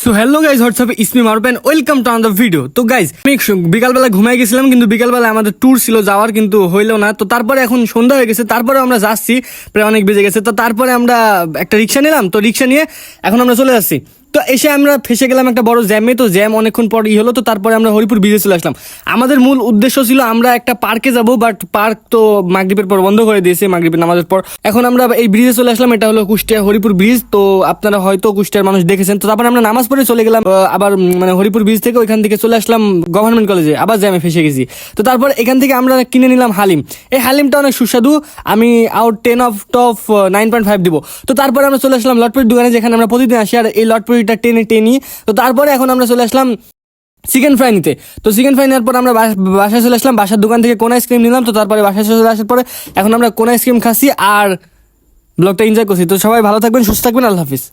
So hello guys what's up it's me মারুপেন welcome to another video. তো guys আমি বিকালবেলা ঘুমাই গেছিলাম, কিন্তু বিকালবেলা আমাদের ট্যুর ছিল যাওয়ার, কিন্তু হইলো না। তো তারপরে এখন সন্ধ্যা হয়ে গেছে, তারপরে আমরা যাচ্ছি, প্রায় অনেক বেজে গেছে। তো তারপরে আমরা একটা রিক্সা নিলাম, তো রিক্সা নিয়ে এখন আমরা চলে যাচ্ছি। তো এসে আমরা ফেসে গেলাম একটা বড় জ্যামে। তো জ্যাম অনেকক্ষণ পর হলো, তো তারপরে আমরা হরিপুর ব্রিজে চলে আসলাম। আমাদের মূল উদ্দেশ্য ছিল আমরা একটা পার্কে যাব, বাট পার্ক তো মাগরিবের পর বন্ধ করে দিয়েছে, মাগরিবের নামাজের পর। এখন আমরা এই ব্রিজে চলে আসলাম, এটা হলো কুষ্টিয়া হরিপুর ব্রিজ। তো আপনারা হয়তো কুষ্টিয়ার মানুষ দেখেছেন। তো তারপর আমরা নামাজ পড়ে চলে গেলাম আবার মানে হরিপুর ব্রিজ থেকে ওইখান থেকে চলে আসলাম গভর্নমেন্ট কলেজে, আবার জ্যামে ফেসে গেছি। তো তারপর এখান থেকে আমরা কিনে নিলাম হালিম। এই হালিমটা অনেক সুস্বাদু, আমি আউট 10 অফ টপ 9.5 দিব। তো তারপরে আমরা চলে আসলাম লটপুরির দোকানে, যেখানে আমরা প্রতিদিন আসি, আর এই লটপুরিটা টেনে তো তারপরে এখন আমরা চলে আসলাম চিকেন ফ্রাই নিতে। তো চিকেন ফ্রাই নেওয়ার পর আমরা বাসায় চলে আসলাম, বাসার দোকান থেকে কোন আইসক্রিম নিলাম। তো তারপরে বাসায় চলে আসার পরে এখন আমরা কোন আইসক্রিম খাচ্ছি আর ব্লগটা এনজয় করছি। তো সবাই ভালো থাকবেন, সুস্থ থাকবেন, আল্লাহ হাফিজ।